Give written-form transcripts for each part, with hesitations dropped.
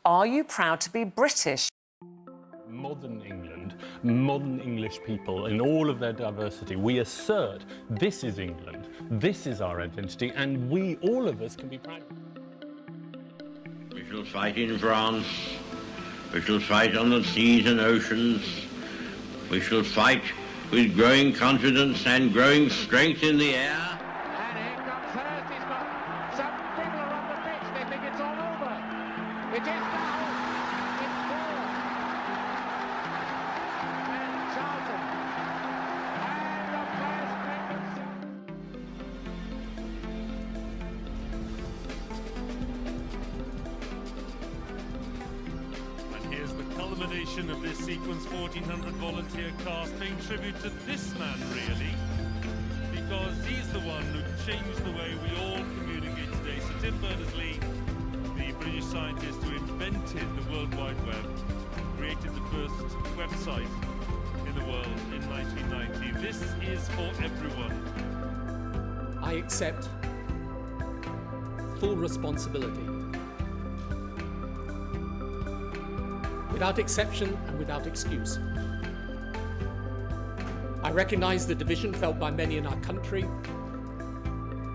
Are you proud to be British? Modern England, modern English people in all of their diversity, we assert this is England, this is our identity, and we, all of us, can be proud. We shall fight in France, we shall fight on the seas and oceans, we shall fight with growing confidence and growing strength in the air. And here comes Hurst, he's got some people are on the pitch, they think it's all over. It is now, it's four. And Charlton, and the first pregnancy. And here's the culmination of this sequence, 1,400 volunteer cast paying tribute to this man, really, because he's the one who changed the way we all communicate today. Sir Tim Berners-Lee, the British scientist who invented the World Wide Web, created the first website in the world in 1990. This is for everyone. I accept full responsibility. Without exception and without excuse. I recognise the division felt by many in our country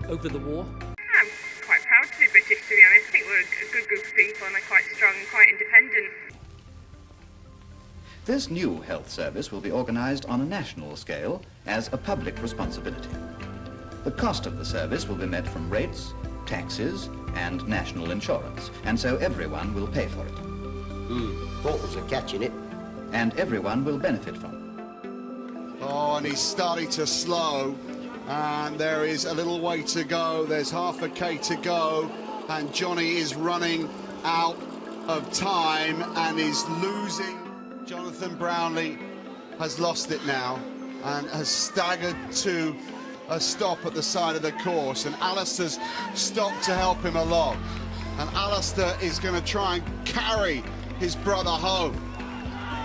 over the war. I'm quite proud to be British, to be honest. I think we're a good group of people and are quite strong and quite independent. This new health service will be organised on a national scale as a public responsibility. The cost of the service will be met from rates, taxes and national insurance, and so everyone will pay for it. Thought was a catch in it. And everyone will benefit from it. Oh, and he's starting to slow, and there is a little way to go. There's half a K to go, and Johnny is running out of time and is losing. Jonathan Brownlee has lost it now and has staggered to a stop at the side of the course, and Alistair's stopped to help him along. And Alistair is going to try and carry his brother home.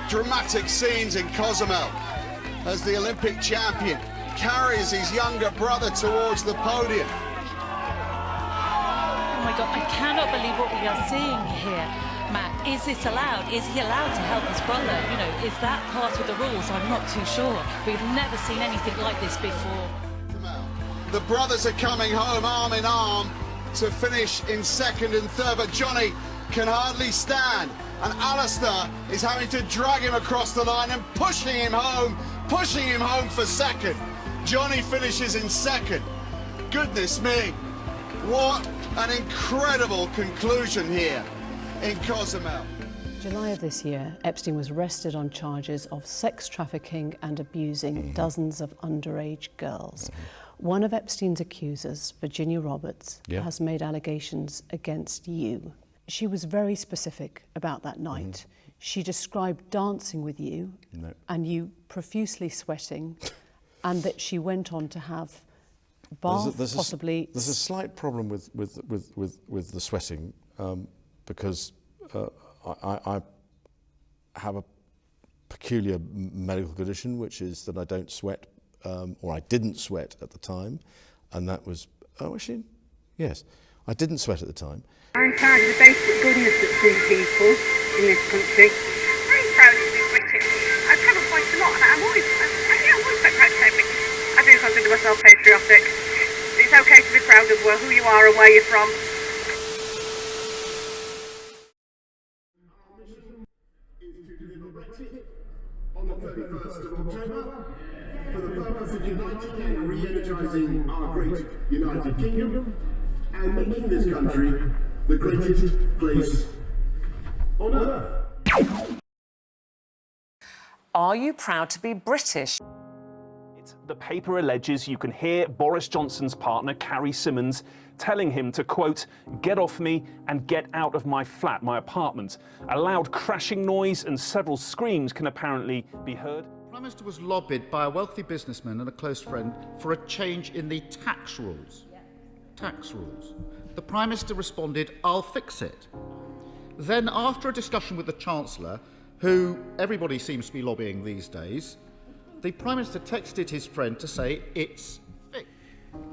Dramatic scenes in Cozumel as the Olympic champion carries his younger brother towards the podium. Oh my God, I cannot believe what we are seeing here, Matt. Is this allowed? Is he allowed to help his brother? You know, is that part of the rules? I'm not too sure. We've never seen anything like this before. The brothers are coming home arm in arm to finish in second and third, but Johnny can hardly stand, and Alistair is having to drag him across the line and pushing him home for second. Johnny finishes in second. Goodness me, what an incredible conclusion here in Cozumel. July of this year, Epstein was arrested on charges of sex trafficking and abusing dozens of underage girls. One of Epstein's accusers, Virginia Roberts, has made allegations against you. She was very specific about that night. She described dancing with you and you profusely sweating, and that she went on to have bath, possibly. There's a slight problem with the sweating because I have a peculiar medical condition, which is that I don't sweat, or I didn't sweat at the time, and that was, actually, yes, I didn't sweat at the time. I'm proud of the basic goodness of some people in this country. I'm proud to be British. I travel quite a lot, and I'm always quite proud to say British. I do consider myself patriotic. It's okay to be proud of who you are and where you're from. On the 31st of October, for the purpose of uniting and re-energising our great United Kingdom and making this country the greatest place on earth. Are you proud to be British? The paper alleges you can hear Boris Johnson's partner, Carrie Symonds, telling him to, quote, "Get off me and get out of my flat, my apartment." A loud crashing noise and several screams can apparently be heard. The Prime Minister was lobbied by a wealthy businessman and a close friend for a change in the tax rules. Tax rules. The Prime Minister responded, "I'll fix it." Then, after a discussion with the Chancellor, who everybody seems to be lobbying these days, the Prime Minister texted his friend to say, "It's fixed."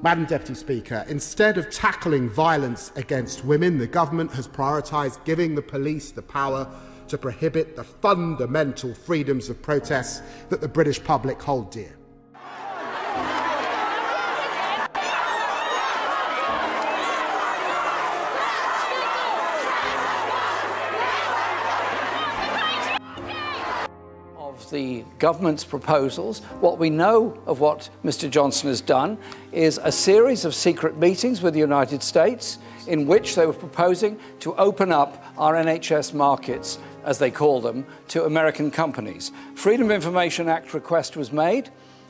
Madam Deputy Speaker, instead of tackling violence against women, the government has prioritised giving the police the power to prohibit the fundamental freedoms of protest that the British public hold dear. The government's proposals, what we know of what Mr. Johnson has done is a series of secret meetings with the United States in which they were proposing to open up our NHS markets, as they call them, to American companies. Freedom of Information Act request was made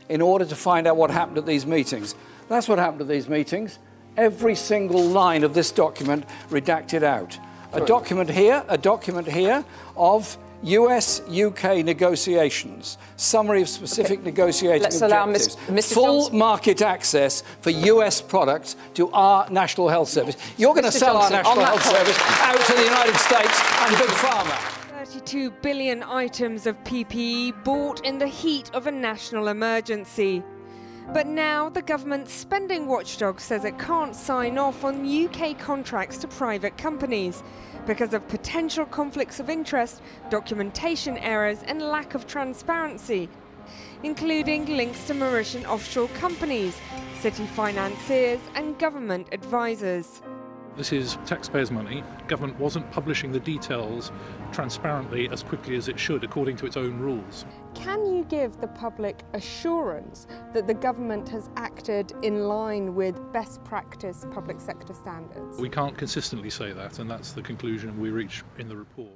in order to find out what happened at these meetings. That's what happened at these meetings. Every single line of this document redacted out. A document here of US-UK negotiations, summary of specific negotiating objectives, full market access for US products to our National Health Service. You're going to sell our National Health Service out to the United States and Big Pharma. 32 billion items of PPE bought in the heat of a national emergency. But now the government's spending watchdog says it can't sign off on UK contracts to private companies because of potential conflicts of interest, documentation errors and lack of transparency, including links to Mauritian offshore companies, city financiers and government advisors. This is taxpayers' money. Government wasn't publishing the details transparently as quickly as it should according to its own rules. Can you give the public assurance that the government has acted in line with best practice public sector standards? We can't consistently say that, and that's the conclusion we reach in the report.